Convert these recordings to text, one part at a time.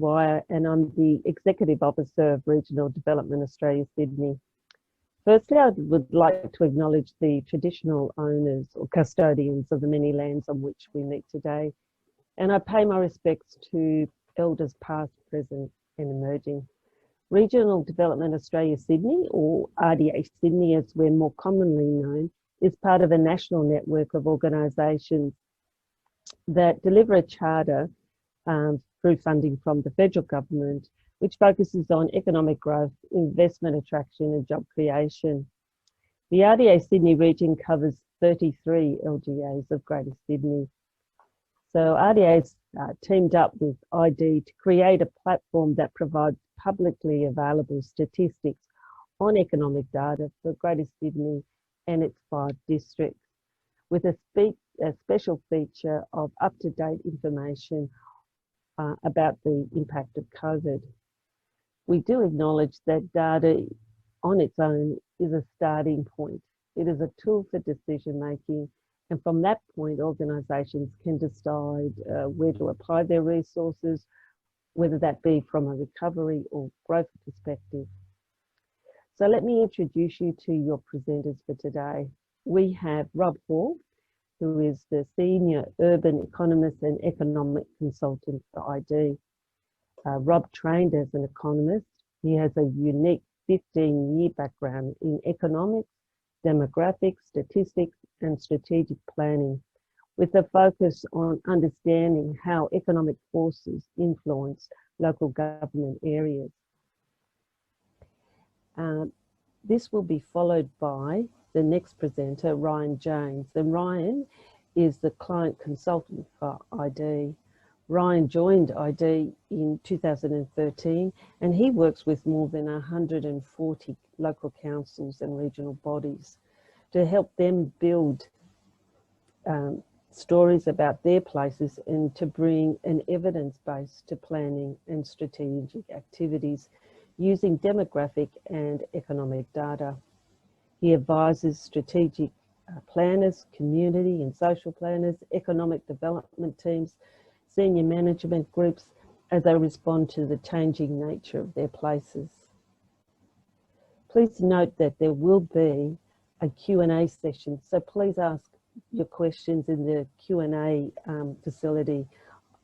O'Dwyer and I'm the Executive Officer of Regional Development Australia, Sydney. Firstly, I would like to acknowledge the traditional owners or custodians of the many lands on which we meet today, and I pay my respects to elders past, present and emerging. Regional Development Australia Sydney, or RDA Sydney as we're more commonly known, is part of a national network of organisations that deliver a charter through funding from the federal government, which focuses on economic growth, investment attraction and job creation. The RDA Sydney region covers 33 LGAs of Greater Sydney. So RDA's teamed up with ID to create a platform that provides publicly available statistics on economic data for Greater Sydney and its 5 districts, with a special feature of up-to-date information about the impact of COVID. We do acknowledge that data on its own is a starting point. It is a tool for decision making, and from that point, organisations can decide where to apply their resources, whether that be from a recovery or growth perspective. So let me introduce you to your presenters for today. We have Rob Hall, who is the Senior Urban Economist and Economic Consultant for ID. Rob trained as an economist. He has a unique 15-year background in economics, demographics, statistics, and strategic planning, with a focus on understanding how economic forces influence local government areas. This will be followed by the next presenter, Ryan James. And Ryan is the client consultant for ID. Ryan joined ID in 2013, and he works with more than 140 local councils and regional bodies to help them build stories about their places and to bring an evidence base to planning and strategic activities using demographic and economic data. He advises strategic planners, community and social planners, economic development teams, senior management groups as they respond to the changing nature of their places. Please note that there will be a Q&A session, so please ask your questions in the Q&A facility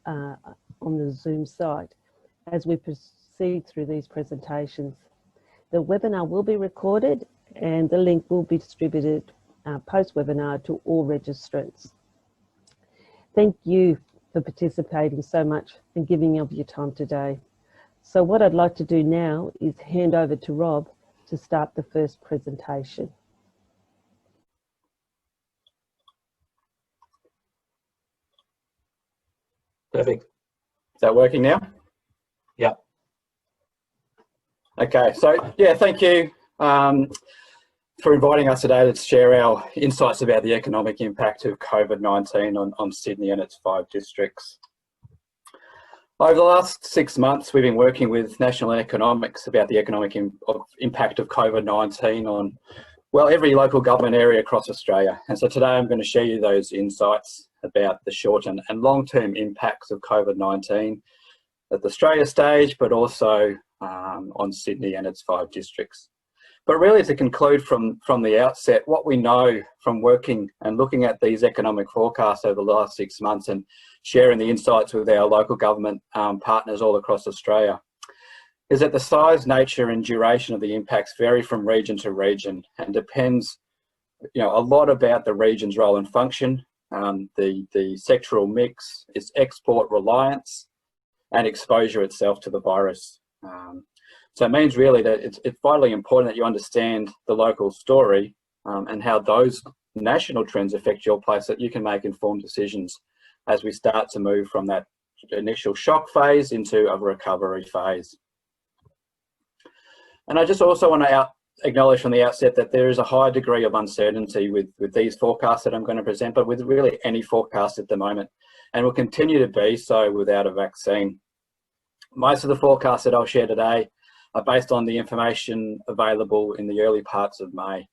on the Zoom site as we proceed through these presentations. The webinar will be recorded and the link will be distributed post-webinar to all registrants. Thank you for participating so much and giving of your time today. So what I'd like to do now is hand over to Rob to start the first presentation. Perfect. Is that working now? Yeah. Okay, so yeah, thank you for inviting us today to share our insights about the economic impact of COVID-19 on Sydney and its 5 districts. Over the last 6 months, we've been working with National Economics about the economic impact of COVID-19 on, well, every local government area across Australia. And so today I'm going to share you those insights about the short and long-term impacts of COVID-19 at the Australia stage, but also on Sydney and its 5 districts. But really, to conclude from the outset, what we know from working and looking at these economic forecasts over the last 6 months and sharing the insights with our local government partners all across Australia is that the size, nature and duration of the impacts vary from region to region and depends, a lot about the region's role and function, the sectoral mix, its export reliance and exposure itself to the virus. So it means really that it's vitally important that you understand the local story and how those national trends affect your place, so that you can make informed decisions as we start to move from that initial shock phase into a recovery phase. And I just also want to acknowledge from the outset that there is a high degree of uncertainty with these forecasts that I'm going to present, but with really any forecast at the moment, and will continue to be so without a vaccine. Most of the forecasts that I'll share today are based on the information available in the early parts of May.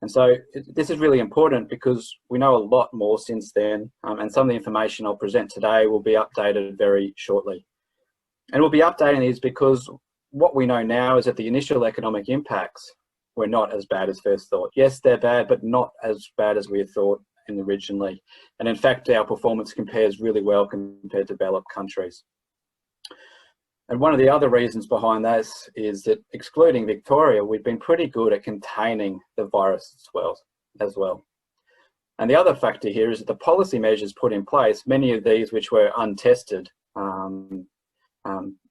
And so this is really important because we know a lot more since then, and some of the information I'll present today will be updated very shortly. And we'll be updating these because what we know now is that the initial economic impacts were not as bad as first thought. Yes, they're bad, but not as bad as we had thought originally. And in fact, our performance compares really well compared to developed countries. And one of the other reasons behind this is that, excluding Victoria, we've been pretty good at containing the virus as well. And the other factor here is that the policy measures put in place, many of these which were untested and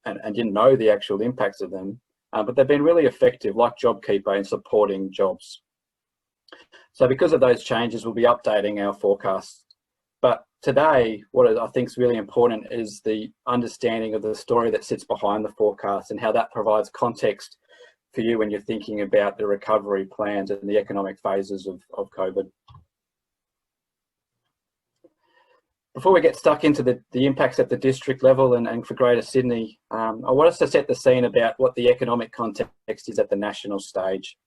didn't know the actual impacts of them, but they've been really effective, like JobKeeper, in supporting jobs. So because of those changes, we'll be updating our forecasts. But today, what I think is really important is the understanding of the story that sits behind the forecast and how that provides context for you when you're thinking about the recovery plans and the economic phases of COVID. Before we get stuck into the impacts at the district level and for Greater Sydney, I want us to set the scene about what the economic context is at the national stage.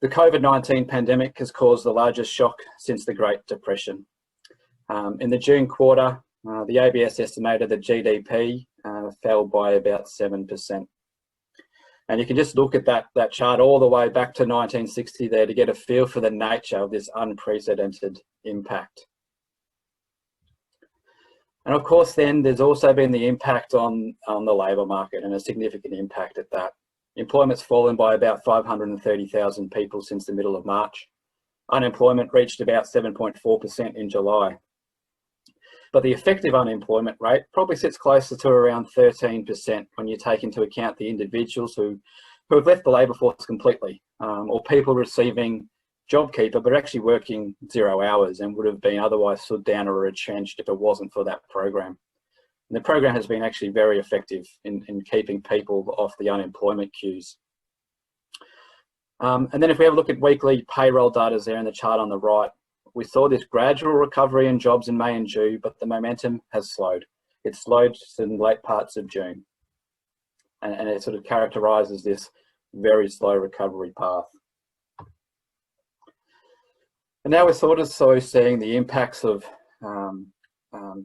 The Covid-19 pandemic has caused the largest shock since the Great Depression. In the June quarter, the ABS estimated that GDP fell by about 7%. And you can just look at that chart all the way back to 1960 there to get a feel for the nature of this unprecedented impact. And of course, then there's also been the impact on the labour market, and a significant impact at that. Employment's fallen by about 530,000 people since the middle of March. Unemployment reached about 7.4% in July. But the effective unemployment rate probably sits closer to around 13% when you take into account the individuals who have left the labour force completely, or people receiving JobKeeper but actually working 0 hours and would have been otherwise stood down or retrenched if it wasn't for that program. And the program has been actually very effective in keeping people off the unemployment queues. And then if we have a look at weekly payroll data there in the chart on the right, we saw this gradual recovery in jobs in May and June, but the momentum has slowed. It slowed in late parts of June. And it sort of characterises this very slow recovery path. And now we're sort of seeing the impacts of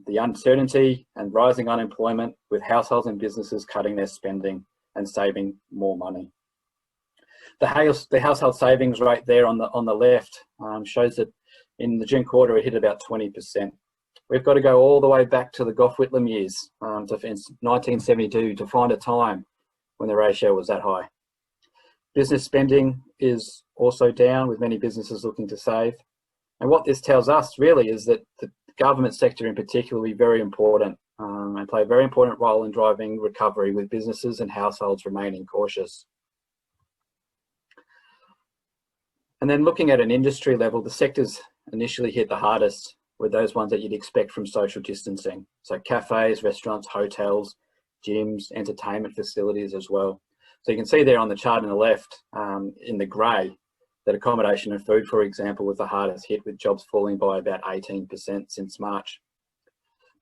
the uncertainty and rising unemployment, with households and businesses cutting their spending and saving more money. The household savings rate there on the left shows that in the June quarter it hit about 20%. We've got to go all the way back to the Gough Whitlam years, to 1972, to find a time when the ratio was that high. Business spending is also down, with many businesses looking to save. And what this tells us really is that the government sector in particular will be very important and play a very important role in driving recovery, with businesses and households remaining cautious. And then looking at an industry level, the sectors initially hit the hardest were those ones that you'd expect from social distancing. So cafes, restaurants, hotels, gyms, entertainment facilities as well. So you can see there on the chart on the left in the grey that accommodation and food, for example, was the hardest hit, with jobs falling by about 18% since March.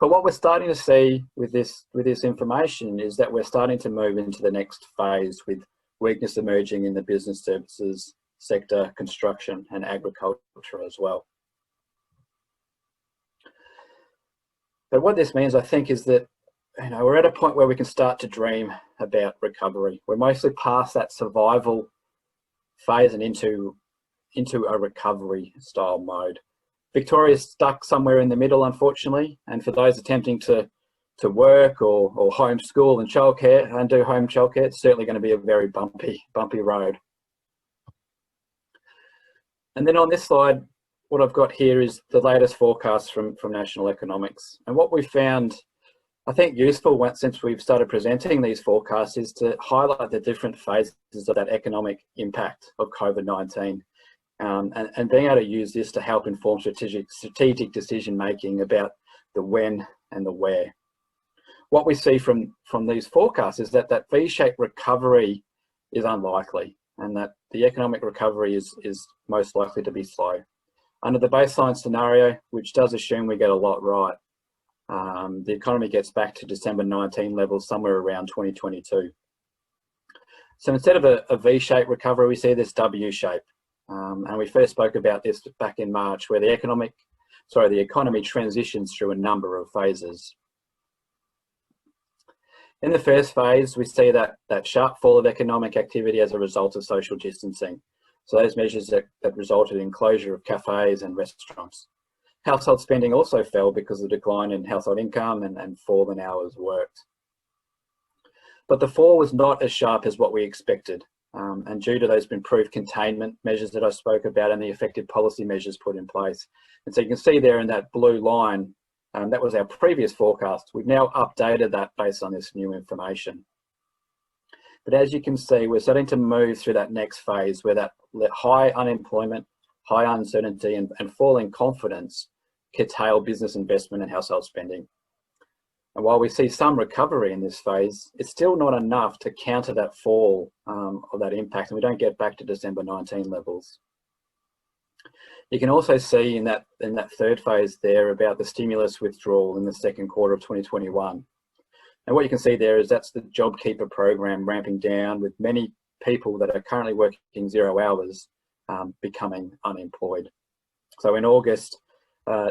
But what we're starting to see with this information is that we're starting to move into the next phase, with weakness emerging in the business services sector, construction and agriculture as well. But what this means, I think, is that we're at a point where we can start to dream about recovery. We're mostly past that survival phase and into a recovery style mode. Victoria's stuck somewhere in the middle, unfortunately, and for those attempting to work or homeschool and childcare and do home childcare, it's certainly going to be a very bumpy road. And then on this slide, what I've got here is the latest forecast from National Economics. And what we found, I think, useful since we've started presenting these forecasts, is to highlight the different phases of that economic impact of COVID-19 and being able to use this to help inform strategic decision making about the when and the where. What we see from these forecasts is that V-shaped recovery is unlikely, and that the economic recovery is most likely to be slow. Under the baseline scenario, which does assume we get a lot right, the economy gets back to December 19 levels somewhere around 2022. So instead of a V-shaped recovery, we see this W-shape. And we first spoke about this back in March, where the economy transitions through a number of phases. In the first phase, we see that sharp fall of economic activity as a result of social distancing. So those measures that resulted in closure of cafes and restaurants. Household spending also fell because of the decline in household income and fall in hours worked. But the fall was not as sharp as what we expected. And due to those improved containment measures that I spoke about and the effective policy measures put in place. And so you can see there in that blue line, that was our previous forecast. We've now updated that based on this new information. But as you can see, we're starting to move through that next phase where that high unemployment, high uncertainty and falling confidence curtail business investment and household spending. And while we see some recovery in this phase, it's still not enough to counter that fall of that impact, and we don't get back to December 19 levels. You can also see in that third phase there about the stimulus withdrawal in the second quarter of 2021. And what you can see there is that's the JobKeeper program ramping down, with many people that are currently working 0 hours becoming unemployed. So in August,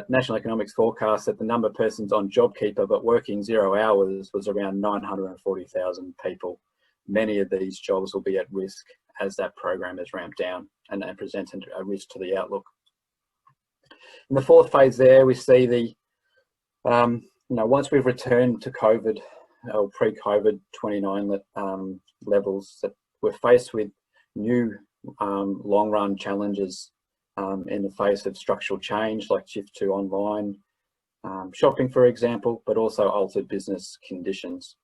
National Economics forecast that the number of persons on JobKeeper but working 0 hours was around 940,000 people. Many of these jobs will be at risk as that program is ramped down and presents a risk to the outlook. In the fourth phase there, we see the, once we've returned to COVID or pre-COVID 29 levels, that we're faced with new long-run challenges in the face of structural change like shift to online shopping, for example, but also altered business conditions.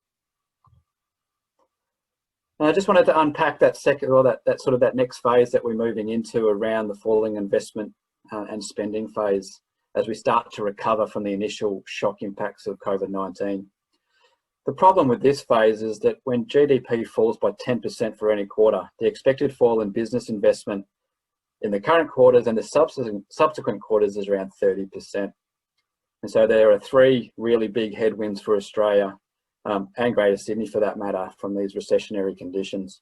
And I just wanted to unpack that second, or that next phase that we're moving into around the falling investment and spending phase as we start to recover from the initial shock impacts of COVID-19. The problem with this phase is that when GDP falls by 10% for any quarter, the expected fall in business investment in the current quarters and the subsequent quarters is around 30%. And so there are three really big headwinds for Australia and Greater Sydney for that matter from these recessionary conditions.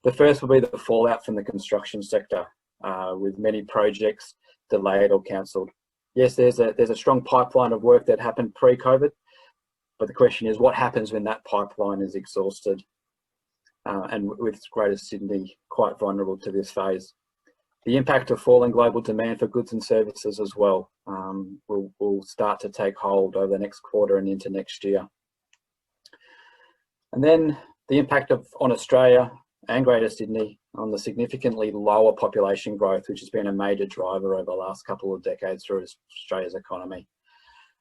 The first will be the fallout from the construction sector with many projects delayed or cancelled. Yes, there's a strong pipeline of work that happened pre-COVID, but the question is what happens when that pipeline is exhausted? And with Greater Sydney quite vulnerable to this phase. The impact of falling global demand for goods and services as well will start to take hold over the next quarter and into next year. And then the impact on Australia and Greater Sydney on the significantly lower population growth, which has been a major driver over the last couple of decades through Australia's economy.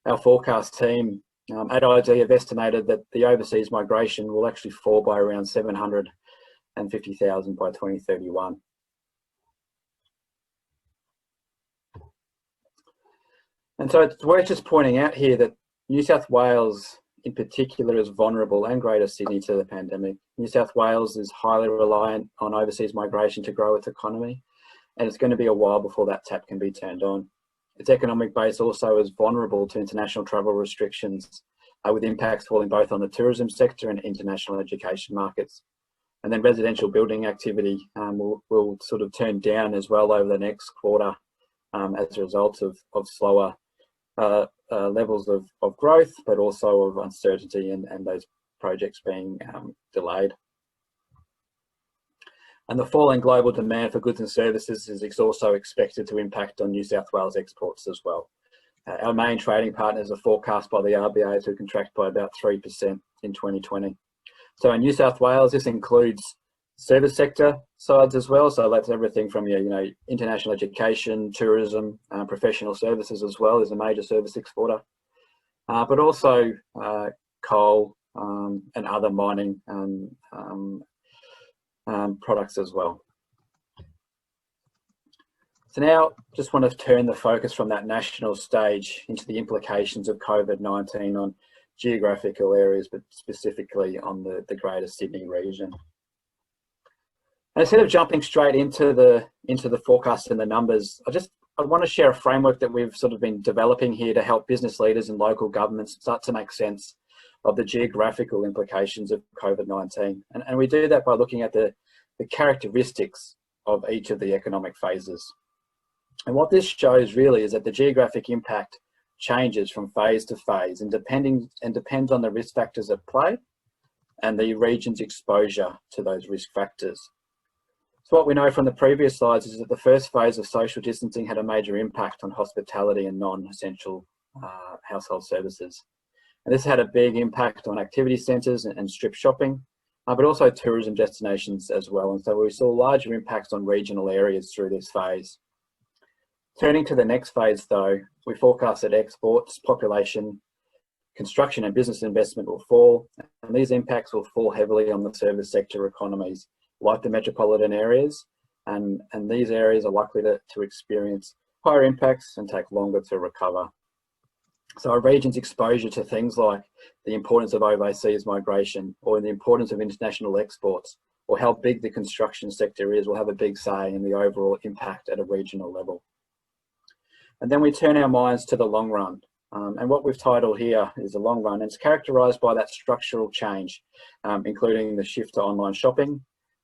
Our forecast team at ID have estimated that the overseas migration will actually fall by around 750,000 by 2031. And so it's worth just pointing out here that New South Wales in particular is vulnerable, and Greater Sydney, to the pandemic. New South Wales is highly reliant on overseas migration to grow its economy, and it's going to be a while before that tap can be turned on. Its economic base also is vulnerable to international travel restrictions, with impacts falling both on the tourism sector and international education markets. And then residential building activity will sort of turn down as well over the next quarter as a result of slower levels of growth, but also of uncertainty and those projects being delayed. And the fall in global demand for goods and services is also expected to impact on New South Wales exports as well. Our main trading partners are forecast by the RBA to contract by about 3% in 2020. So in New South Wales, this includes service sector sides as well. So that's everything from your, international education, tourism, professional services as well is a major service exporter, but also coal and other mining products as well. So now just want to turn the focus from that national stage into the implications of COVID-19 on geographical areas, but specifically on the Greater Sydney region. And instead of jumping straight into the forecast and the numbers, I want to share a framework that we've sort of been developing here to help business leaders and local governments start to make sense of the geographical implications of COVID-19. And we do that by looking at the characteristics of each of the economic phases. And what this shows really is that the geographic impact changes from phase to phase and depends on the risk factors at play and the region's exposure to those risk factors. So what we know from the previous slides is that the first phase of social distancing had a major impact on hospitality and non-essential household services. And this had a big impact on activity centres and strip shopping, but also tourism destinations as well. And so we saw larger impacts on regional areas through this phase. Turning to the next phase though, we forecast that exports, population, construction and business investment will fall, and these impacts will fall heavily on the service sector economies like the metropolitan areas, and these areas are likely to experience higher impacts and take longer to recover. So a region's exposure to things like the importance of overseas migration or the importance of international exports or how big the construction sector is will have a big say in the overall impact at a regional level. And then we turn our minds to the long run. And what we've titled here is the long run. And it's characterised by that structural change, including the shift to online shopping.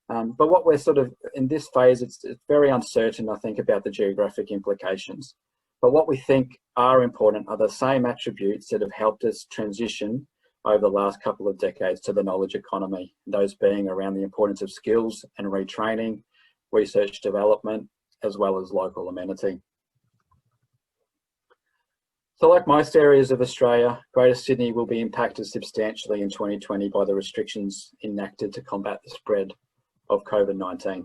But what we're sort of, in this phase, it's very uncertain, I think, about the geographic implications. But what we think are important are the same attributes that have helped us transition over the last couple of decades to the knowledge economy, those being around the importance of skills and retraining, research development, as well as local amenity. So like most areas of Australia, Greater Sydney will be impacted substantially in 2020 by the restrictions enacted to combat the spread of Covid-19.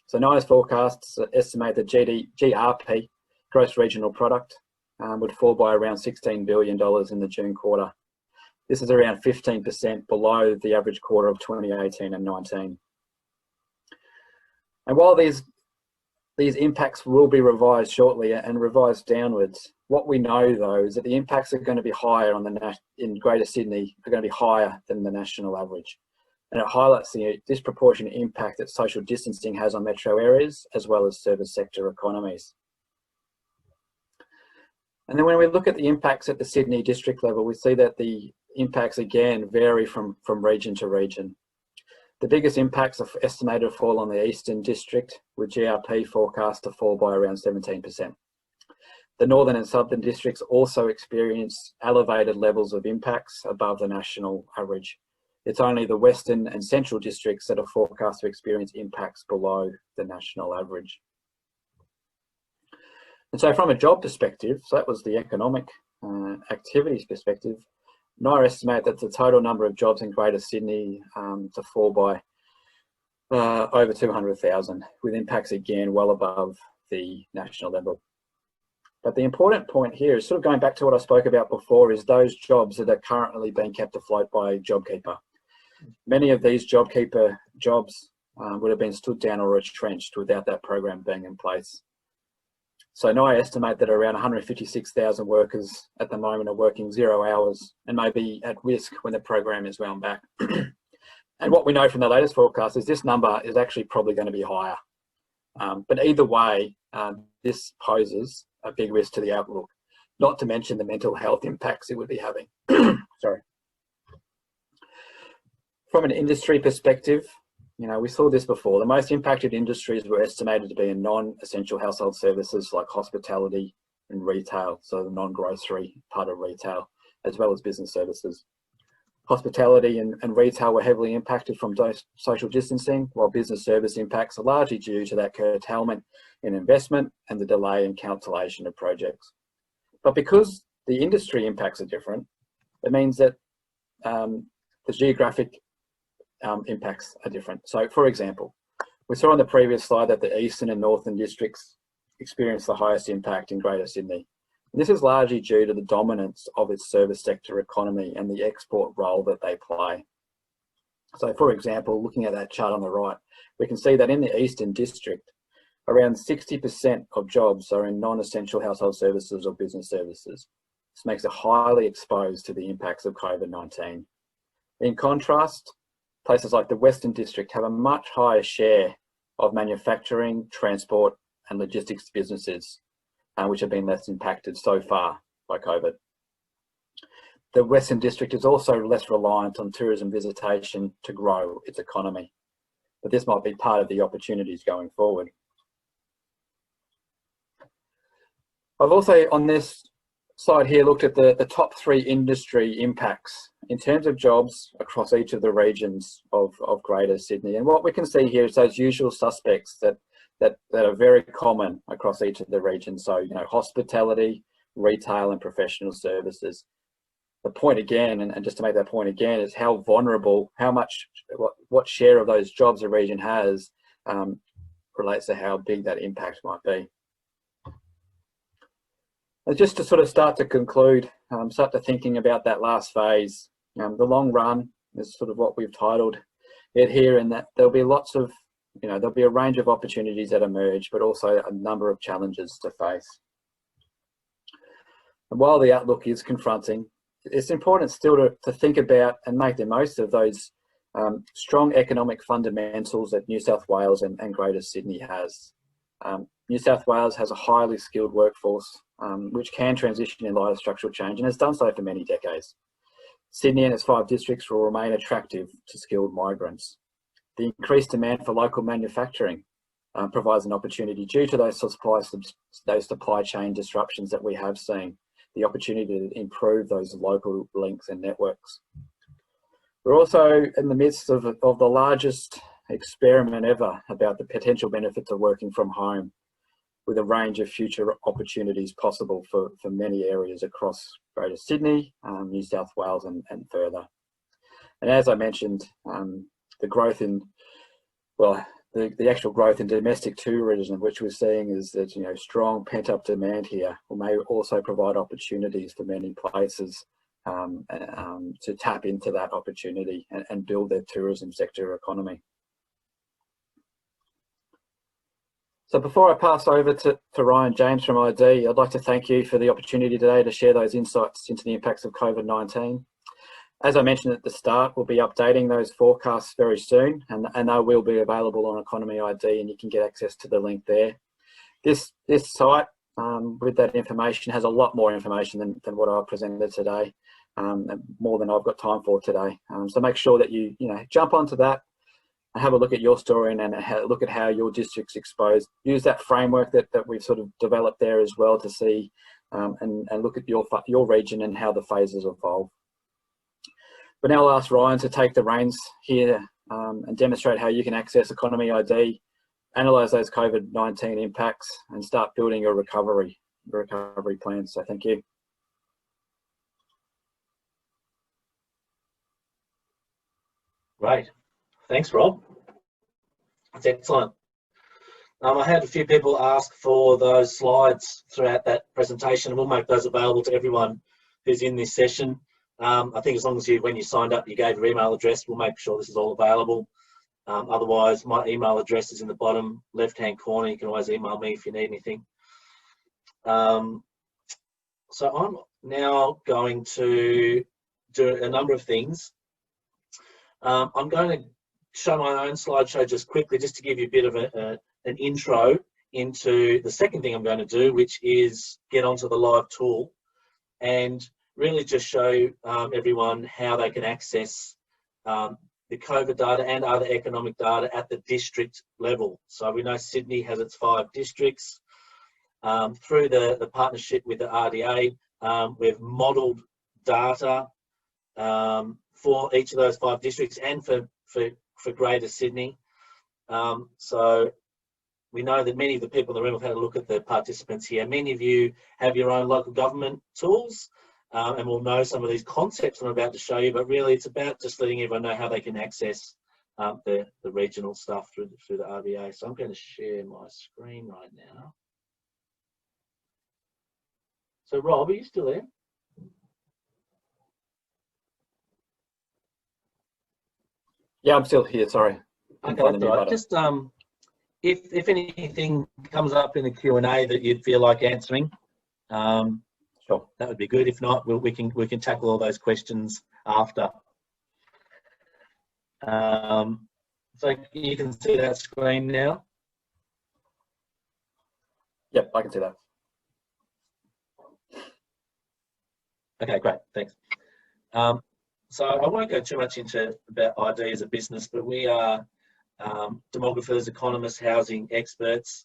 So NIA's forecasts estimate that GRP, gross regional product, would fall by around $16 billion in the June quarter. This is around 15% below the average quarter of 2018 and 19. And while these impacts will be revised shortly and revised downwards, what we know though is that the impacts are going to be higher in Greater Sydney, are going to be higher than the national average. And it highlights the disproportionate impact that social distancing has on metro areas as well as service sector economies. And then when we look at the impacts at the Sydney district level, we see that the impacts again vary from region to region. The biggest impacts are estimated to fall on the Eastern District, with GRP forecast to fall by around 17%. The Northern and Southern districts also experience elevated levels of impacts above the national average. It's only the Western and Central districts that are forecast to experience impacts below the national average. And so from a job perspective, so that was the economic activities perspective, NIA estimate that the total number of jobs in Greater Sydney to fall by over 200,000, with impacts again well above the national level. But the important point here is sort of going back to what I spoke about before, is those jobs that are currently being kept afloat by JobKeeper. Many of these JobKeeper jobs would have been stood down or retrenched without that program being in place. So NIA estimate that around 156,000 workers at the moment are working 0 hours and may be at risk when the program is wound back. And what we know from the latest forecast is this number is actually probably going to be higher. But either way, this poses a big risk to the outlook, not to mention the mental health impacts it would be having. Sorry. From an industry perspective, you know, we saw this before. The most impacted industries were estimated to be in non-essential household services like hospitality and retail, so the non-grocery part of retail, as well as business services. Hospitality and retail were heavily impacted from social distancing, while business service impacts are largely due to that curtailment in investment and the delay in cancellation of projects. But because the industry impacts are different, it means that the geographic impacts are different. So for example, we saw on the previous slide that the Eastern and Northern districts experienced the highest impact in Greater Sydney. And this is largely due to the dominance of its service sector economy and the export role that they play. So for example, looking at that chart on the right, we can see that in the Eastern district, around 60% of jobs are in non-essential household services or business services. This makes it highly exposed to the impacts of COVID-19. In contrast, places like the Western District have a much higher share of manufacturing, transport and logistics businesses, which have been less impacted so far by COVID. The Western District is also less reliant on tourism visitation to grow its economy, but this might be part of the opportunities going forward. I've also, on this slide here looked at the top 3 industry impacts in terms of jobs across each of the regions of Greater Sydney. And what we can see here is those usual suspects that are very common across each of the regions. So, hospitality, retail and professional services. The point again, and just to make that point again, is how vulnerable, what share of those jobs a region has relates to how big that impact might be. And just to sort of start to conclude, start to thinking about that last phase, the long run is sort of what we've titled it here, and that there'll be lots of, there'll be a range of opportunities that emerge, but also a number of challenges to face. And while the outlook is confronting, it's important still to think about and make the most of those strong economic fundamentals that New South Wales and Greater Sydney has. New South Wales has a highly skilled workforce which can transition in light of structural change and has done so for many decades. Sydney and its 5 districts will remain attractive to skilled migrants. The increased demand for local manufacturing provides an opportunity due to those supply chain disruptions that we have seen, the opportunity to improve those local links and networks. We're also in the midst of the largest experiment ever about the potential benefits of working from home, with a range of future opportunities possible for many areas across Greater Sydney, New South Wales and further. And as I mentioned, the growth in, the actual growth in domestic tourism, which we're seeing is that, strong pent-up demand here may also provide opportunities for many places to tap into that opportunity and build their tourism sector economy. So before I pass over to Ryan James from ID, I'd like to thank you for the opportunity today to share those insights into the impacts of COVID-19. As I mentioned at the start, we'll be updating those forecasts very soon, and they will be available on Economy ID, and you can get access to the link there. This site with that information has a lot more information than what I've presented today, and more than I've got time for today. So make sure that you jump onto that and have a look at your story and look at how your district's exposed. Use that framework that we've sort of developed there as well to see and look at your region and how the phases evolve. But now I'll ask Ryan to take the reins here and demonstrate how you can access Economy ID, analyse those COVID-19 impacts and start building your recovery plans. So thank you. Great. Thanks, Rob. That's excellent. I had a few people ask for those slides throughout that presentation, and we'll make those available to everyone who's in this session. I think as long as when you signed up, you gave your email address, we'll make sure this is all available. Otherwise, my email address is in the bottom left-hand corner. You can always email me if you need anything. So I'm now going to do a number of things. I'm going to show my own slideshow just quickly, just to give you a bit of an intro into the second thing I'm going to do, which is get onto the live tool and really just show everyone how they can access the COVID data and other economic data at the district level. So we know Sydney has its 5 districts. Through the partnership with the RDA, we've modelled data for each of those 5 districts and for Greater Sydney. So we know that many of the people in the room have had a look at the participants here. Many of you have your own local government tools and will know some of these concepts I'm about to show you, but really it's about just letting everyone know how they can access the regional stuff through the RDA. So I'm going to share my screen right now. So Rob, are you still there? Yeah, I'm still here, sorry. Okay, right. Just if anything comes up in the Q&A that you'd feel like answering, sure, that would be good. If not, we can tackle all those questions after. So you can see that screen now. Yep, I can see that. Okay, great, thanks. So I won't go too much into about ID as a business, but we are demographers, economists, housing experts.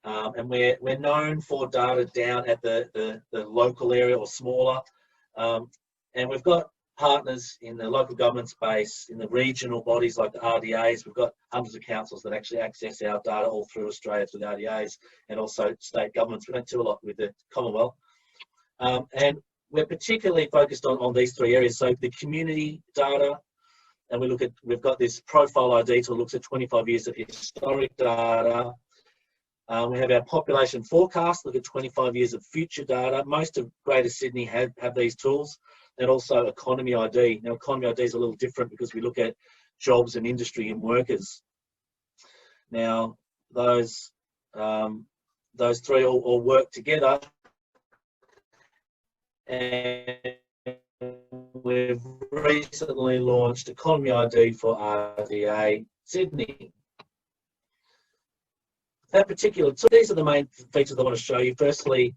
and we're known for data down at the local area or smaller, and we've got partners in the local government space, in the regional bodies like the RDAs. We've got hundreds of councils that actually access our data all through Australia through the RDAs, and also state governments. We don't do a lot with the Commonwealth. And we're particularly focused on these three areas. So the community data, and we've got this profile ID tool, looks at 25 years of historic data. We have our population forecast, look at 25 years of future data. Most of Greater Sydney have these tools, and also economy ID. Now, economy ID is a little different because we look at jobs and industry and workers. Now, those three all work together, and we've recently launched Economy ID for RDA Sydney. So these are the main features I want to show you. Firstly,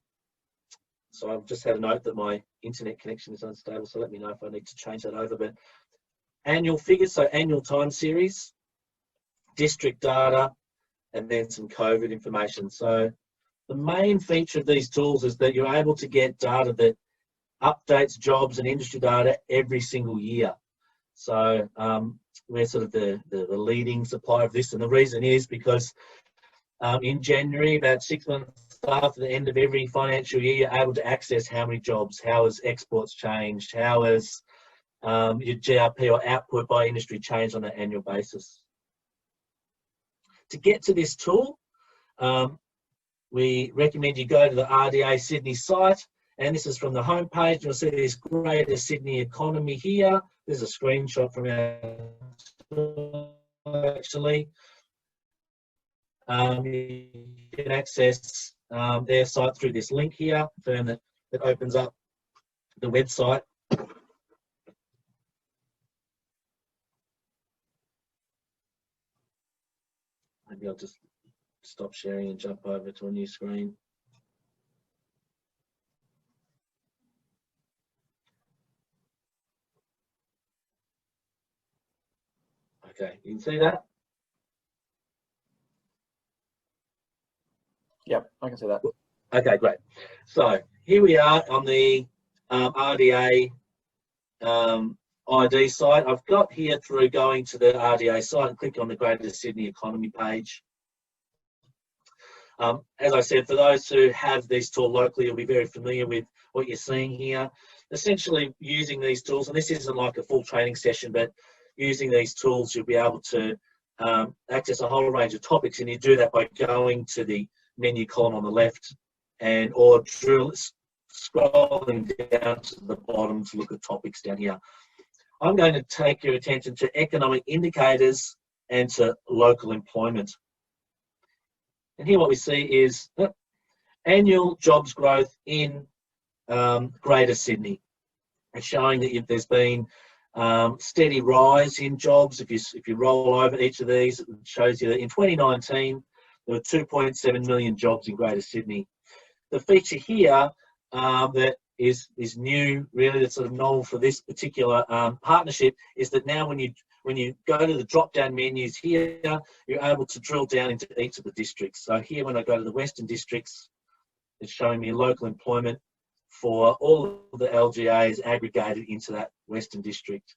so I've just had a note that my internet connection is unstable, so let me know if I need to change that over. But annual figures, so annual time series, district data, and then some COVID information. So the main feature of these tools is that you're able to get data that updates jobs and industry data every single year. So we're sort of the leading supplier of this, and the reason is because in January, about 6 months after the end of every financial year, you're able to access how many jobs, how has exports changed, how has your GRP or output by industry changed on an annual basis. To get to this tool, we recommend you go to the RDA Sydney site, and this is from the homepage. You'll see this Greater Sydney economy here. There's a screenshot from our actually. You can access their site through this link here, that opens up the website. Maybe I'll just stop sharing and jump over to a new screen. Okay, you can see that? Yep, I can see that. Okay, great. So here we are on the RDA ID site. I've got here through going to the RDA site and click on the Greater Sydney economy page. As I said, for those who have this tool locally, you'll be very familiar with what you're seeing here. Essentially using these tools, and this isn't like a full training session, but using these tools, you'll be able to access a whole range of topics, and you do that by going to the menu column on the left or scrolling down to the bottom to look at topics down here. I'm going to take your attention to economic indicators and to local employment. And here what we see is annual jobs growth in Greater Sydney. It's showing that there's been steady rise in jobs. If you roll over each of these, it shows you that in 2019, there were 2.7 million jobs in Greater Sydney. The feature here that is new, really, that's sort of novel for this particular partnership, is that now when you go to the drop-down menus here, you're able to drill down into each of the districts. So here, when I go to the Western districts, it's showing me local employment for all of the LGAs aggregated into that Western district,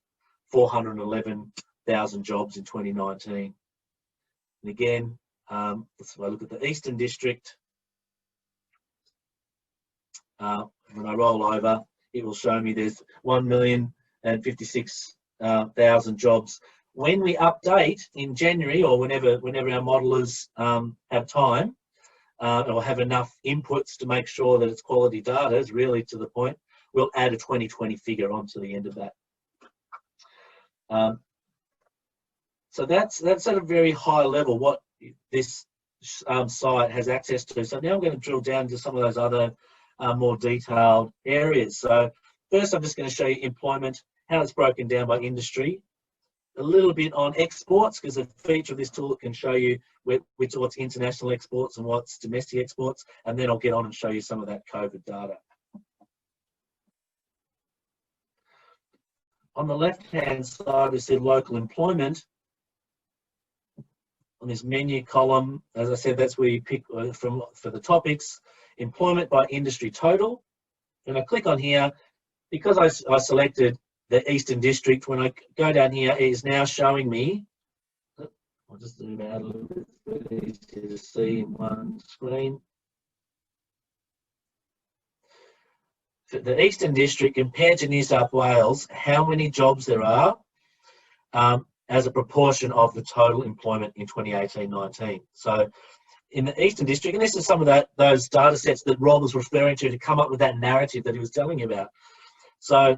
411,000 jobs in 2019. And again, if I look at the Eastern district, when I roll over, it will show me there's 1,056,000 jobs. When we update in January, or whenever our modelers have time, or have enough inputs to make sure that it's quality data, is really to the point, we'll add a 2020 figure onto the end of that. So that's at a very high level what this site has access to. So now I'm going to drill down to some of those other more detailed areas. So first, I'm just going to show you employment, how it's broken down by industry, a little bit on exports, because a feature of this tool can show you what's international exports and what's domestic exports, and then I'll get on and show you some of that COVID data. On the left-hand side, we see local employment. on this menu column, as I said, that's where you pick from for the topics, employment by industry total. And I click on here, because I selected the Eastern District, when I go down here, it is now showing me, I'll just zoom out a little bit, it's easier to see in one screen. For the Eastern District compared to New South Wales, how many jobs there are as a proportion of the total employment in 2018-19. So in the Eastern District, and this is some of those data sets that Rob was referring to come up with that narrative that he was telling you about. So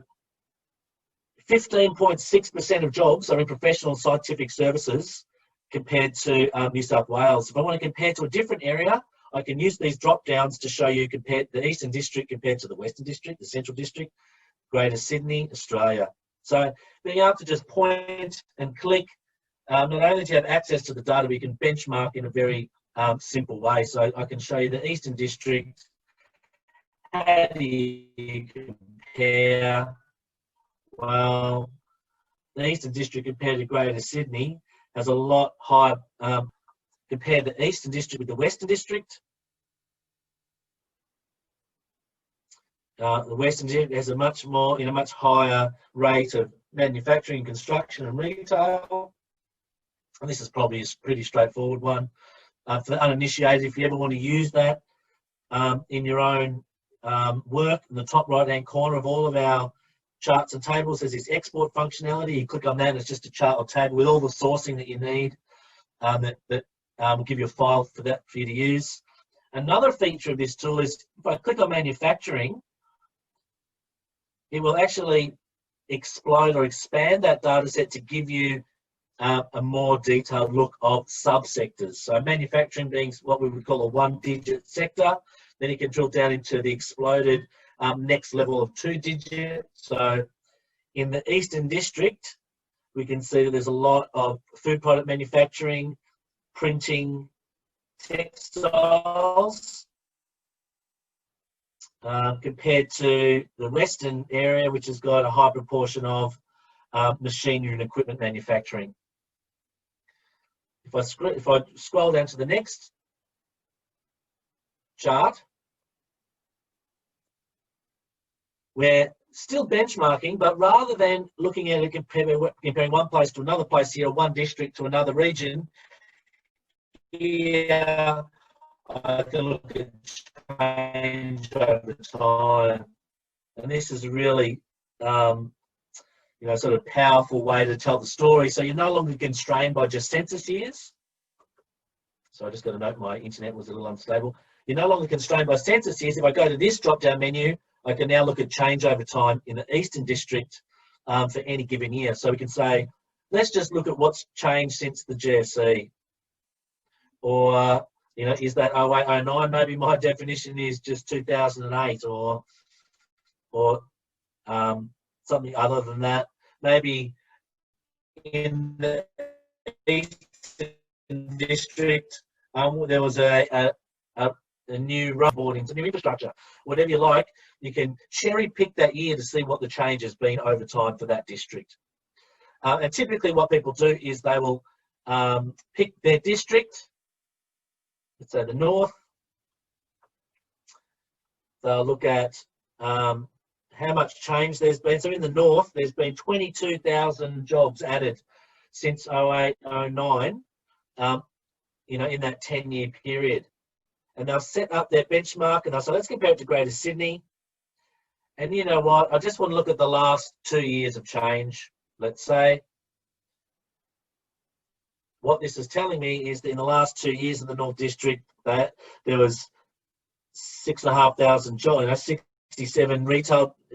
15.6% of jobs are in professional scientific services compared to New South Wales. If I want to compare to a different area, I can use these drop downs to show you the Eastern District compared to the Western District, the Central District, Greater Sydney, Australia. So being able to just point and click, not only do you have access to the data, but you can benchmark in a very simple way. So I can show you the Eastern District. How do you compare? Well, the Eastern District compared to Greater Sydney has a lot higher, compare the Eastern District with the Western District. The Western District has a much higher rate of manufacturing, construction and retail. And this is probably a pretty straightforward one. For the uninitiated, if you ever want to use that in your own work, in the top right-hand corner of all of our charts and tables, there's this export functionality. You click on that, and it's just a chart or table with all the sourcing that you need that will give you a file for you to use. Another feature of this tool is if I click on manufacturing, it will actually explode or expand that data set to give you a more detailed look of subsectors. So manufacturing being what we would call a one-digit sector, then you can drill down into the exploded next level of 2-digit. So in the Eastern District, we can see that there's a lot of food product manufacturing, printing, textiles, compared to the Western area, which has got a high proportion of machinery and equipment manufacturing. If I scroll down to the next chart, we're still benchmarking, but rather than looking at it comparing one place to another place here, one district to another region, here I can look at change over time. And this is a really sort of powerful way to tell the story. So you're no longer constrained by just census years. So I just got to note my internet was a little unstable. You're no longer constrained by census years. If I go to this drop-down menu, I can now look at change over time in the Eastern District for any given year. So we can say, let's just look at what's changed since the GFC. Or, is that 08, 09? Maybe my definition is just 2008 or something other than that. Maybe in the Eastern District, there was a new road board into new infrastructure. Whatever you like, you can cherry pick that year to see what the change has been over time for that district. And typically what people do is they will pick their district, let's say the north. They'll look at how much change there's been. So in the north, there's been 22,000 jobs added since 08, 09, in that 10-year period. And they'll set up their benchmark and they'll say, let's compare it to Greater Sydney. And you know what? I just want to look at the last 2 years of change, let's say. What this is telling me is that in the last 2 years in the North District, that there was 6,500 jobs,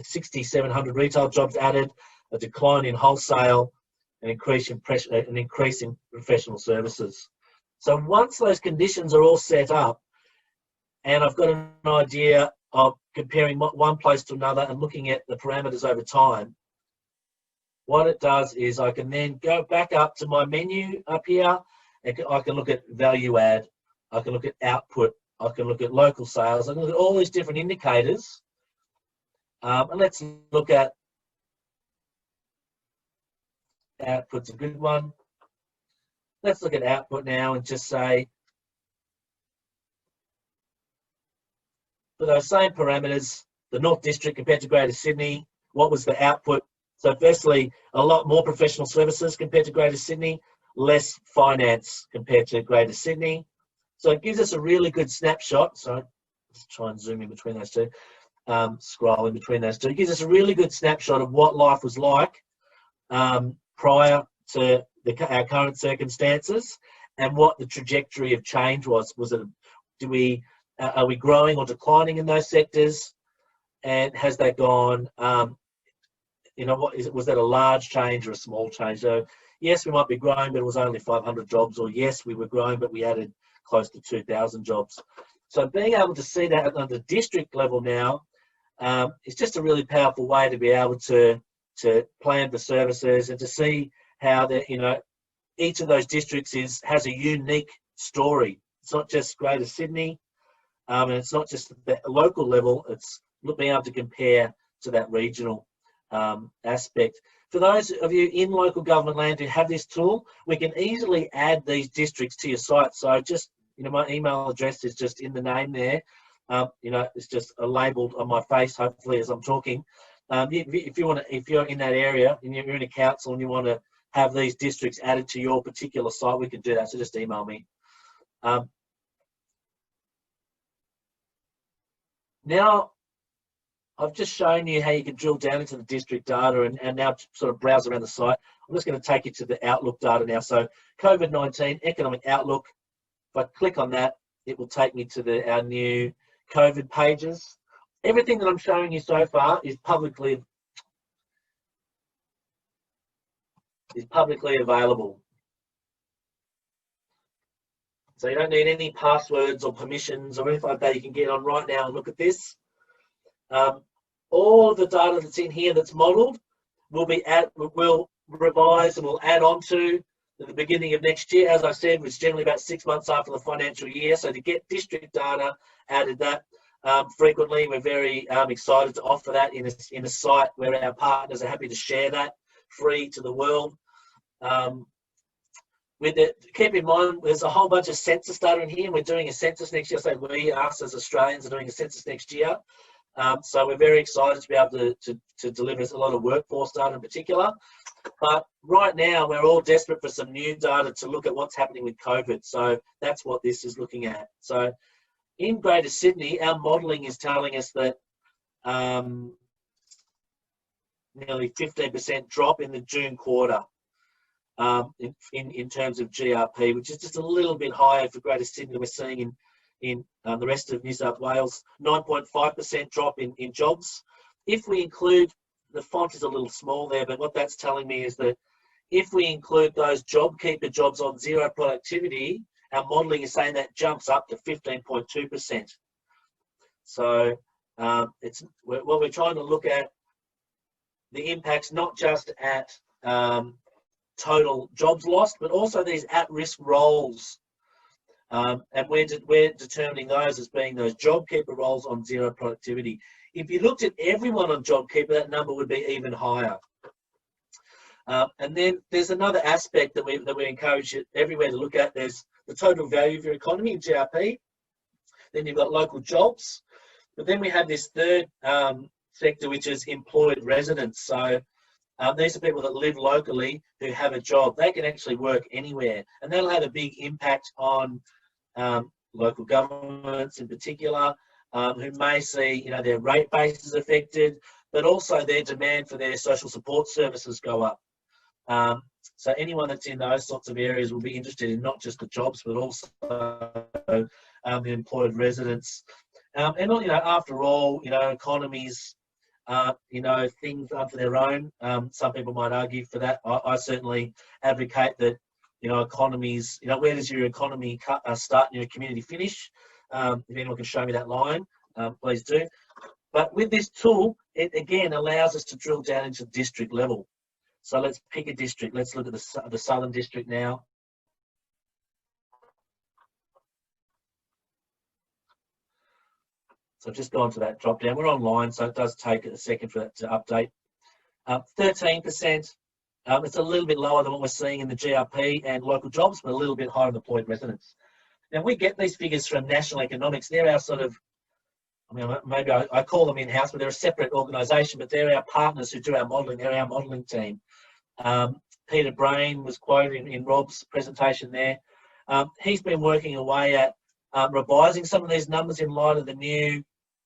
6,700 retail jobs added, a decline in wholesale, an increase in professional services. So once those conditions are all set up, and I've got an idea of comparing one place to another and looking at the parameters over time, what it does is I can then go back up to my menu up here, and I can look at value add, I can look at output, I can look at local sales, I can look at all these different indicators. And let's look at output's a good one. let's look at output now and just say, for those same parameters, the North District compared to Greater Sydney, what was the output? So firstly, a lot more professional services compared to Greater Sydney, less finance compared to Greater Sydney. So it gives us a really good snapshot. So let's try and zoom in between those two, scroll in between those two. It gives us a really good snapshot of what life was like prior to our current circumstances and what the trajectory of change was. Was it, are we growing or declining in those sectors? And has that gone, was that a large change or a small change? So yes, we might be growing, but it was only 500 jobs, or yes, we were growing, but we added close to 2,000 jobs. So being able to see that at the district level now, it's just a really powerful way to be able to plan the services and to see how each of those districts has a unique story. It's not just Greater Sydney, and it's not just the local level, it's being able to compare to that regional aspect. For those of you in local government land who have this tool, we can easily add these districts to your site. So just, my email address is just in the name there. It's just labeled on my face, hopefully, as I'm talking. If you're in that area and you're in a council and you want to have these districts added to your particular site, we can do that. So just email me. Now, I've just shown you how you can drill down into the district data and now sort of browse around the site. I'm just going to take you to the Outlook data now. So COVID-19 economic outlook. If I click on that, it will take me to our new COVID pages. Everything that I'm showing you so far is publicly available. So you don't need any passwords or permissions or anything like that. You can get on right now and look at this. All the data that's in here that's modelled we'll revise and we'll add on to at the beginning of next year. As I said, it's generally about 6 months after the financial year. So to get district data added that frequently, we're very excited to offer that in a site where our partners are happy to share that free to the world. Keep in mind, there's a whole bunch of census data in here, and we're doing a census next year. So us as Australians are doing a census next year. So we're very excited to be able to deliver a lot of workforce data in particular. But right now, we're all desperate for some new data to look at what's happening with COVID. So that's what this is looking at. So in Greater Sydney, our modelling is telling us that nearly 15% drop in the June quarter in terms of GRP, which is just a little bit higher for Greater Sydney than we're seeing in the rest of New South Wales. 9.5% drop in jobs. If we include, the font is a little small there, but what that's telling me is that if we include those JobKeeper jobs on zero productivity, our modelling is saying that jumps up to 15.2%. So what we're trying to look at, the impacts not just at total jobs lost, but also these at-risk roles. And we're determining those as being those JobKeeper roles on zero productivity. If you looked at everyone on JobKeeper, that number would be even higher. And then there's another aspect that we encourage everywhere to look at. There's the total value of your economy, GRP. Then you've got local jobs. But then we have this third sector, which is employed residents. So these are people that live locally who have a job. They can actually work anywhere, and that'll have a big impact on local governments in particular, who may see their rate base is affected, but also their demand for their social support services go up. So anyone that's in those sorts of areas will be interested in not just the jobs, but also the employed residents. And after all, economies, things unto their own. Some people might argue for that. I certainly advocate that, economies, where does your economy start and your community finish? If anyone can show me that line, please do. But with this tool, it again allows us to drill down into district level. So let's pick a district. Let's look at the Southern District now. So I've just gone to that drop down. We're online, so it does take a second for that to update. 13% It's a little bit lower than what we're seeing in the GRP and local jobs, but a little bit higher in employed residents. Now, we get these figures from national economics. They're our sort of, I mean, maybe I call them in-house, but they're a separate organisation, but they're our partners who do our modelling. They're our modelling team. Peter Brain was quoted in Rob's presentation there. He's been working away at revising some of these numbers in light of the new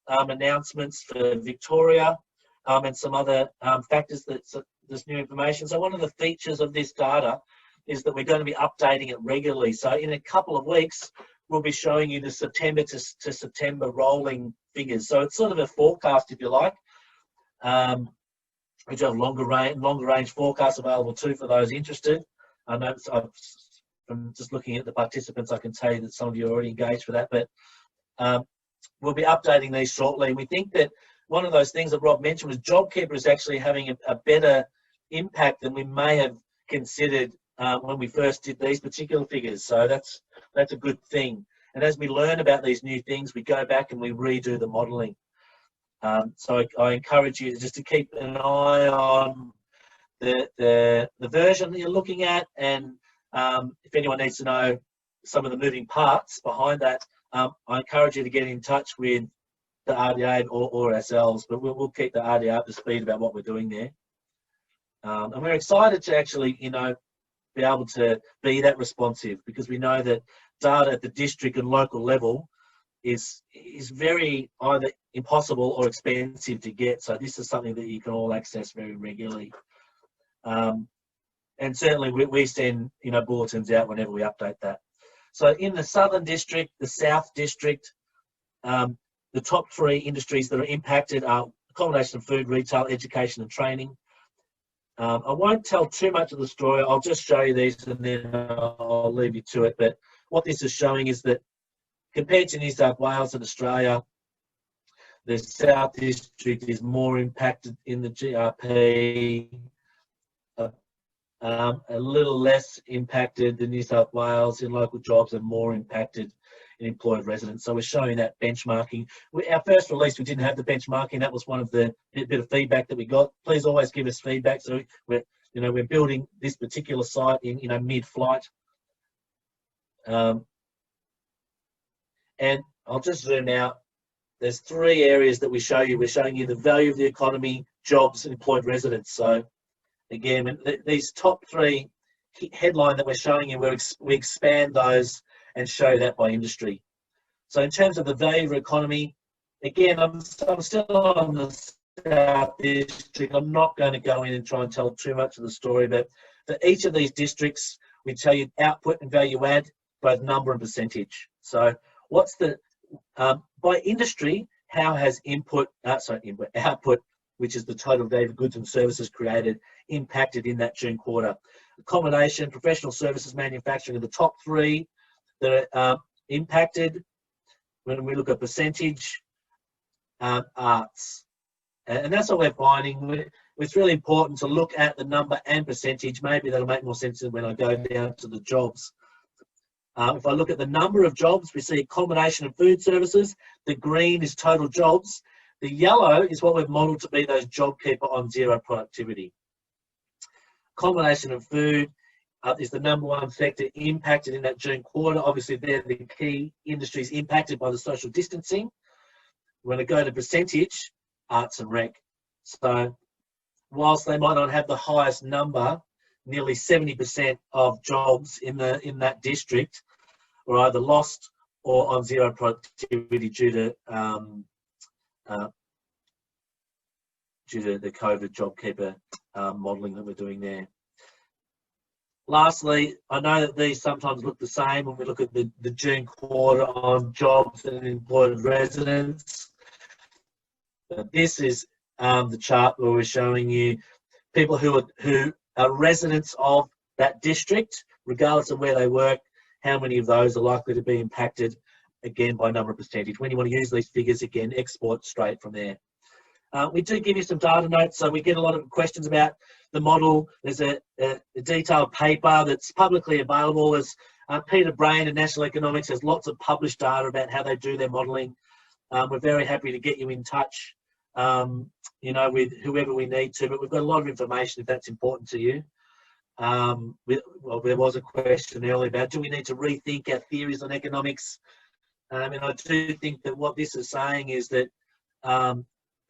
announcements for Victoria and some other factors that's this new information. So one of the features of this data is that we're going to be updating it regularly. So in a couple of weeks, we'll be showing you the September to September rolling figures. So it's sort of a forecast, if you like. We do have longer range forecasts available too for those interested. I know from just looking at the participants, I can tell you that some of you are already engaged for that, but we'll be updating these shortly. And we think that one of those things that Rob mentioned was JobKeeper is actually having a better impact than we may have considered when we first did these particular figures. So that's a good thing. And as we learn about these new things, we go back and we redo the modelling. So I encourage you just to keep an eye on the version that you're looking at, and if anyone needs to know some of the moving parts behind that, I encourage you to get in touch with the RDA or ourselves, but we'll keep the RDA up to speed about what we're doing there. And we're excited to actually, be able to be that responsive, because we know that data at the district and local level is very either impossible or expensive to get. So this is something that you can all access very regularly. And certainly we send, bulletins out whenever we update that. So in the Southern District, the South District, the top 3 industries that are impacted are accommodation and food, retail, education and training. I won't tell too much of the story. I'll just show you these and then I'll leave you to it. But what this is showing is that compared to New South Wales and Australia, the South District is more impacted in the GRP, a little less impacted than New South Wales in local jobs, and more impacted in employed residents. So we're showing that benchmarking. Our first release, we didn't have the benchmarking. That was one of the bit of feedback that we got. Please always give us feedback. So we're building this particular site in mid-flight. And I'll just zoom out. There's 3 areas that we show you. We're showing you the value of the economy, jobs, and employed residents. So again, these top 3 headline that we're showing you, we expand those and show that by industry. So in terms of the value of the economy, again, I'm still on the South District. I'm not going to go in and try and tell too much of the story, but for each of these districts, we tell you output and value add, both number and percentage. So what's the, by industry, how has output, which is the total value of goods and services created, impacted in that June quarter? Accommodation, professional services, manufacturing are the top 3 that are impacted. When we look at percentage, arts. And that's what we're finding. It's really important to look at the number and percentage. Maybe that'll make more sense when I go down to the jobs. If I look at the number of jobs, we see accommodation and food services. The green is total jobs. The yellow is what we've modelled to be those JobKeeper on zero productivity. Accommodation and food is the number 1 sector impacted in that June quarter. Obviously, they're the key industries impacted by the social distancing. When I go to percentage, arts and rec. So whilst they might not have the highest number, nearly 70% of jobs in that district were either lost or on zero productivity due to the COVID JobKeeper modelling that we're doing there. Lastly, I know that these sometimes look the same when we look at the June quarter on jobs and employed residents. But this is the chart where we're showing you people who are residents of that district, regardless of where they work, how many of those are likely to be impacted, again, by number of percentage. When you want to use these figures, again, export straight from there. We do give you some data notes, so we get a lot of questions about the model. There's a detailed paper that's publicly available. As Peter Brain and National Economics has lots of published data about how they do their modelling. We're very happy to get you in touch, with whoever we need to, but we've got a lot of information if that's important to you. Well, there was a question earlier about, do we need to rethink our theories on economics? And I do think that what this is saying is that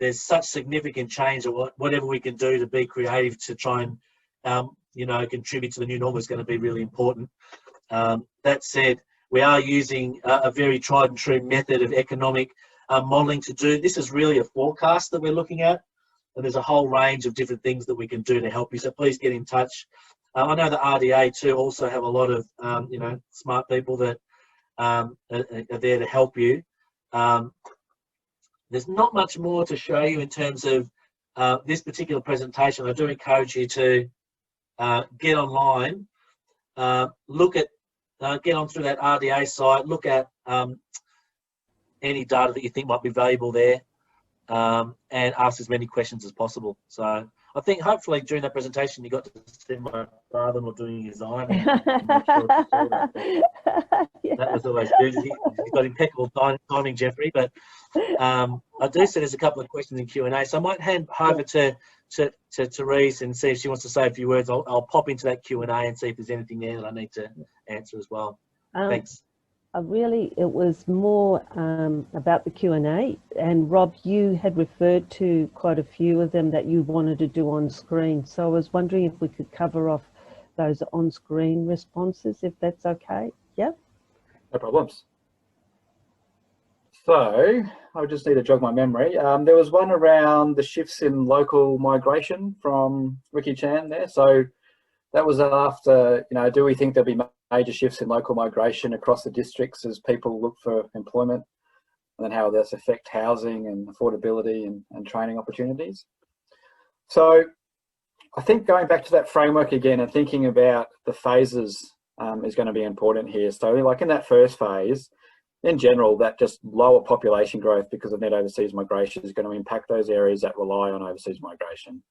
there's such significant change that whatever we can do to be creative to try and, contribute to the new normal is going to be really important. That said, we are using a very tried and true method of economic modelling to do. This is really a forecast that we're looking at, and there's a whole range of different things that we can do to help you. So please get in touch. I know the RDA too also have a lot of smart people that are there to help you. There's not much more to show you in terms of this particular presentation. I do encourage you to get online, look at, get on through that RDA site, look at any data that you think might be valuable there, and ask as many questions as possible. So I think hopefully during that presentation you got to see my father-in-law doing his ironing. That was always good. He's got impeccable timing, Jeffrey. But I do see there's a couple of questions in Q&A, so I might hand over to Therese and see if she wants to say a few words. I'll pop into that Q&A and see if there's anything there that I need to answer as well. Thanks. It was more about the Q&A, and Rob, you had referred to quite a few of them that you wanted to do on screen. So I was wondering if we could cover off those on-screen responses, if that's okay. Yeah? No problems. So I just need to jog my memory. There was one around the shifts in local migration from Ricky Chan there. So that was after, do we think there'll be major shifts in local migration across the districts as people look for employment, and then how this affect housing and affordability and training opportunities? So I think going back to that framework again and thinking about the phases is going to be important here. So like in that first phase, in general, that just lower population growth because of net overseas migration is going to impact those areas that rely on overseas migration.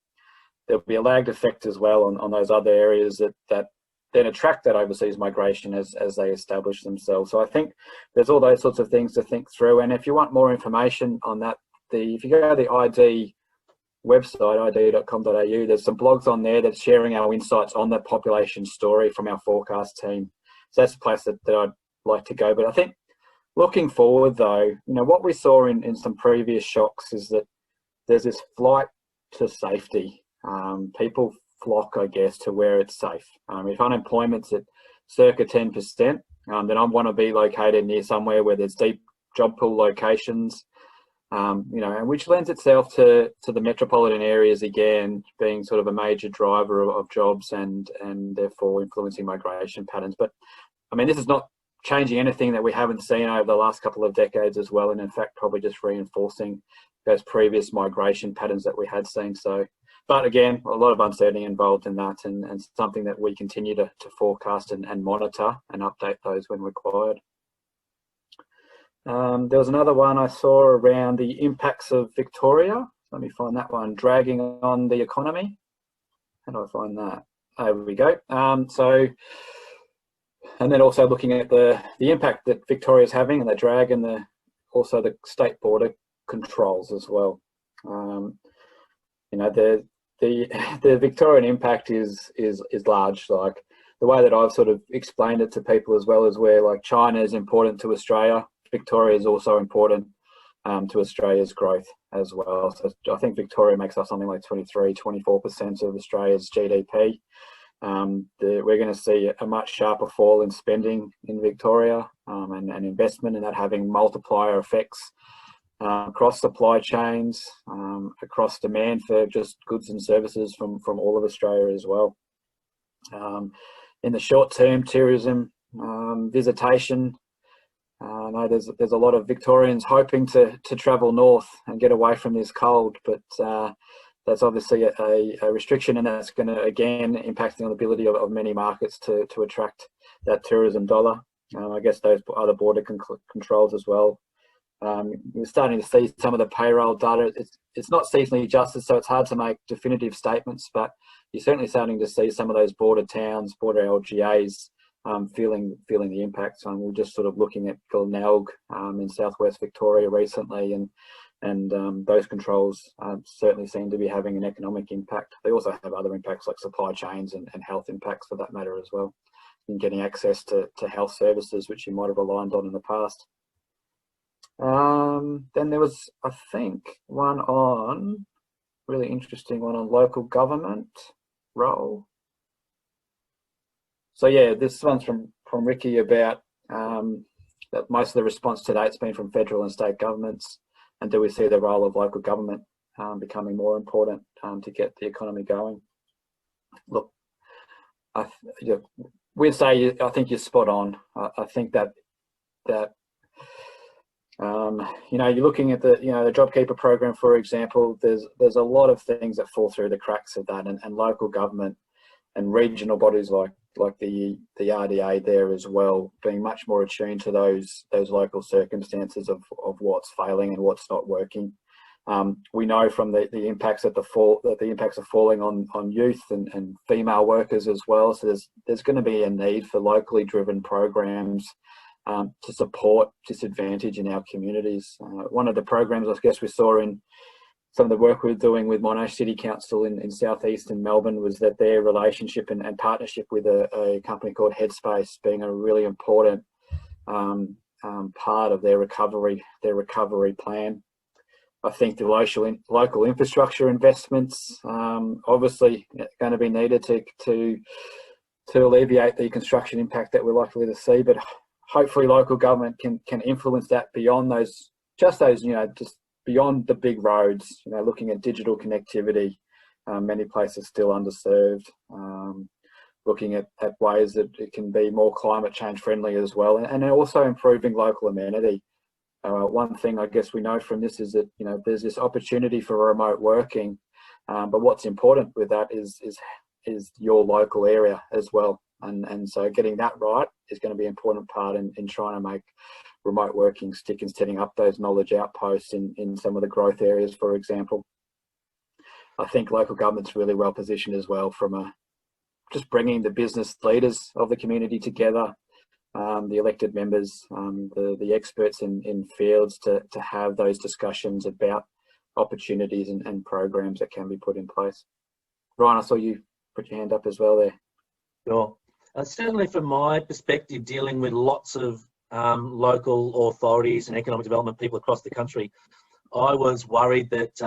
There'll be a lagged effect as well on those other areas that then attract that overseas migration as they establish themselves. So I think there's all those sorts of things to think through. And if you want more information on that, if you go to the ID website, id.com.au, there's some blogs on there that's sharing our insights on the population story from our forecast team. So that's the place that I'd like to go. But I think looking forward though, what we saw in some previous shocks is that there's this flight to safety. People flock, I guess, to where it's safe. If unemployment's at circa 10%, then I want to be located near somewhere where there's deep job pool locations, and which lends itself to the metropolitan areas again being sort of a major driver of jobs and therefore influencing migration patterns. But I mean, this is not changing anything that we haven't seen over the last couple of decades as well, and in fact probably just reinforcing those previous migration patterns that we had seen. So, but again, a lot of uncertainty involved in that, and something that we continue to forecast and monitor and update those when required. There was another one I saw around the impacts of Victoria. Let me find that one, dragging on the economy. How do I find that? There we go. And then also looking at the impact that Victoria is having and the drag, and also the state border controls as well. The Victorian impact is large. Like the way that I've sort of explained it to people as well, is where like China is important to Australia, Victoria is also important to Australia's growth as well. So I think Victoria makes up something like 23-24% of Australia's GDP. We're going to see a much sharper fall in spending in Victoria and investment, and that having multiplier effects across supply chains, across demand for just goods and services from all of Australia as well. In the short term, tourism, visitation. I know there's a lot of Victorians hoping to travel north and get away from this cold, but that's obviously a restriction, and that's going to again impact on the ability of many markets to attract that tourism dollar. I guess those other border controls as well. We're starting to see some of the payroll data. It's not seasonally adjusted, so it's hard to make definitive statements, but you're certainly starting to see some of those border towns, border LGAs feeling the impacts. We're just sort of looking at Glenelg in southwest Victoria recently, and and those controls certainly seem to be having an economic impact. They also have other impacts like supply chains and health impacts for that matter as well, in getting access to health services which you might have relied on in the past. Then there was, I think, really interesting one on local government role. So yeah, this one's from Ricky about that most of the response to date's been from federal and state governments, and do we see the role of local government becoming more important to get the economy going? Look, we'd say I think you're spot on. I think that you're looking at the the JobKeeper program, for example. There's a lot of things that fall through the cracks of that, and local government and regional bodies like the RDA there as well, being much more attuned to those local circumstances of what's failing and what's not working. We know from the impacts that the impacts are falling on youth and female workers as well. So there's going to be a need for locally driven programs to support disadvantage in our communities. One of the programs I guess we saw in some of the work we're doing with Monash City Council in southeastern Melbourne was that their relationship and partnership with a company called Headspace being a really important part of their recovery plan. I think the local infrastructure investments obviously going to be needed to alleviate the construction impact that we're likely to see, but hopefully local government can influence that beyond just beyond the big roads, looking at digital connectivity, many places still underserved, looking at ways that it can be more climate change friendly as well, and also improving local amenity. One thing I guess we know from this is that, there's this opportunity for remote working, but what's important with that is your local area as well. And so getting that right is going to be an important part in trying to make remote working stick and setting up those knowledge outposts in some of the growth areas, for example. I think local government's really well positioned as well from just bringing the business leaders of the community together, the elected members, the experts in fields to have those discussions about opportunities and programs that can be put in place. Ryan, I saw you put your hand up as well there. Sure. Certainly from my perspective, dealing with lots of local authorities and economic development people across the country, I was worried that,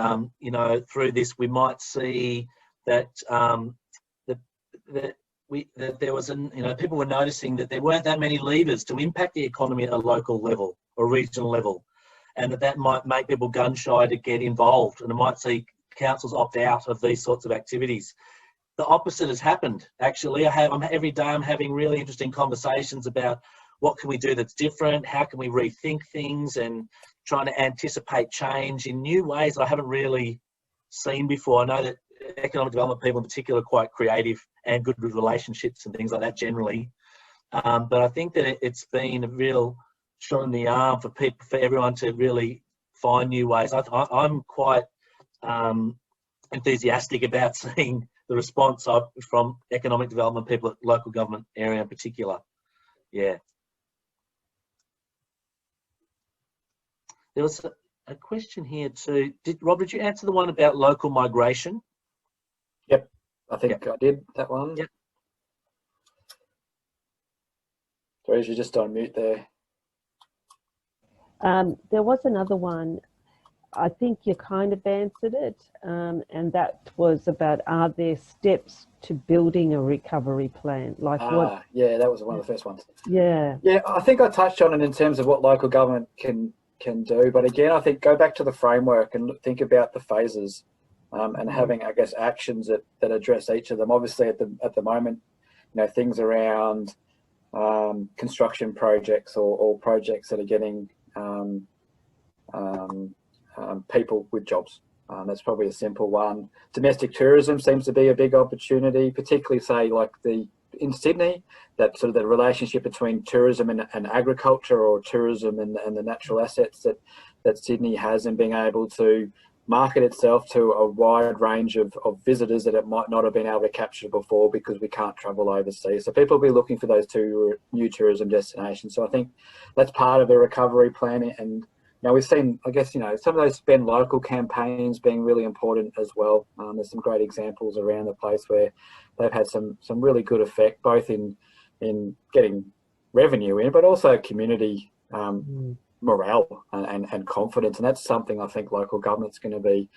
through this we might see that that there was people were noticing that there weren't that many levers to impact the economy at a local level or regional level, and that might make people gun shy to get involved, and it might see councils opt out of these sorts of activities. The opposite has happened. Actually, every day I'm having really interesting conversations about what can we do that's different, how can we rethink things, and trying to anticipate change in new ways that I haven't really seen before. I know that economic development people in particular are quite creative and good with relationships and things like that generally. But I think that it's been a real shot in the arm for everyone to really find new ways. I'm quite enthusiastic about seeing the response from economic development people at local government area in particular. Yeah. There was a question here too. Rob, did you answer the one about local migration? Yep, I think I did that one. Yep. Therese, you're just on mute there. There was another one. I think you kind of answered it, and that was about, are there steps to building a recovery plan? Yeah, that was one of the first ones. Yeah. Yeah, I think I touched on it in terms of what local government can do, but again, I think go back to the framework and think about the phases, and having, I guess, actions that address each of them. Obviously, at the moment, things around construction projects or projects that are getting people with jobs. That's probably a simple one. Domestic tourism seems to be a big opportunity, particularly say like in Sydney, that sort of the relationship between tourism and agriculture, or tourism and the natural assets that Sydney has, and being able to market itself to a wide range of visitors that it might not have been able to capture before because we can't travel overseas. So people will be looking for those two new tourism destinations. So I think that's part of the recovery plan, and Now we've seen, I guess, some of those spend local campaigns being really important as well. There's some great examples around the place where they've had some really good effect, both in getting revenue in, but also community morale and confidence. And that's something I think local government's going to be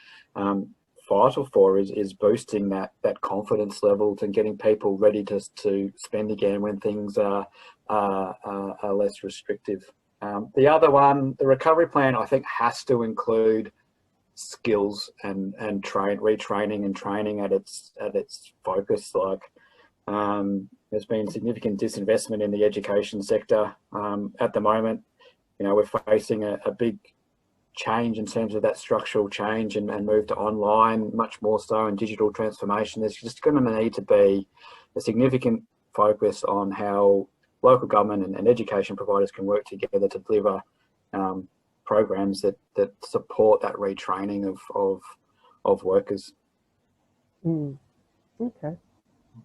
vital for, is boosting that confidence levels and getting people ready to spend again when things are less restrictive. The other one, the recovery plan, I think has to include skills and retraining and training at its focus. Like there's been significant disinvestment in the education sector at the moment. We're facing a big change in terms of that structural change and move to online, much more so, and digital transformation. There's just going to need to be a significant focus on how local government and education providers can work together to deliver programs that support that retraining of workers. Okay.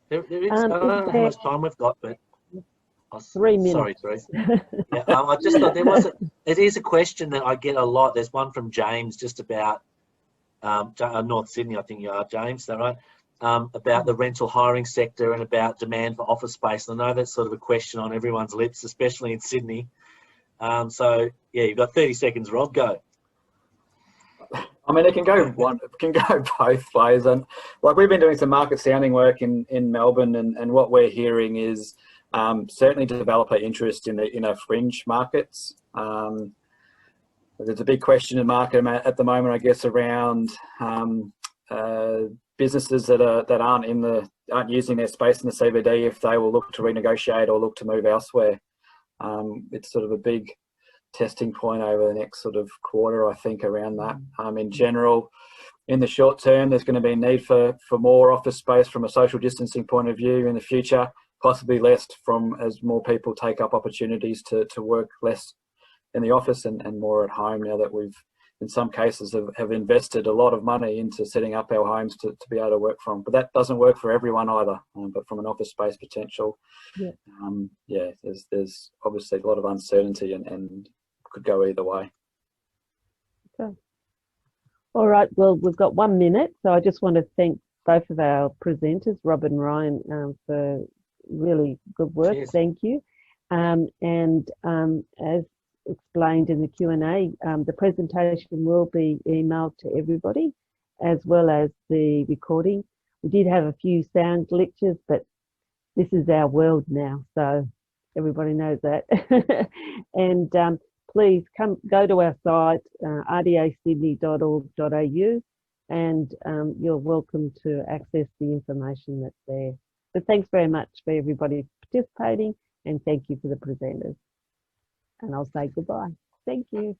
There is, I don't know how much time we've got, but 3 minutes. Sorry, Therese. Yeah, I just thought it is a question that I get a lot. There's one from James just about North Sydney, I think you are, James, is that right? About the rental hiring sector and about demand for office space. And I know that's sort of a question on everyone's lips, especially in Sydney. So yeah, you've got 30 seconds, Rob, go. I mean, it can go both ways. And like, we've been doing some market sounding work in Melbourne, and what we're hearing is certainly developer interest in our fringe markets. There's a big question in market at the moment, I guess, around businesses that aren't using their space in the CBD, if they will look to renegotiate or look to move elsewhere. It's sort of a big testing point over the next sort of quarter, I think, around that. In general, in the short term, there's going to be a need for more office space from a social distancing point of view in the future, possibly less as more people take up opportunities to work less in the office and more at home, now that we've, in some cases, have invested a lot of money into setting up our homes to be able to work from. But that doesn't work for everyone either. But from an office space potential, there's obviously a lot of uncertainty and could go either way. Okay. All right. Well, we've got 1 minute, so I just want to thank both of our presenters, Rob and Ryan, for really good work. Cheers. Thank you. As explained in the Q&A, the presentation will be emailed to everybody, as well as the recording. We did have a few sound glitches, but this is our world now, so everybody knows that. And please go to our site, rdasydney.org.au, and you're welcome to access the information that's there. But thanks very much for everybody participating, and thank you for the presenters. And I'll say goodbye. Thank you.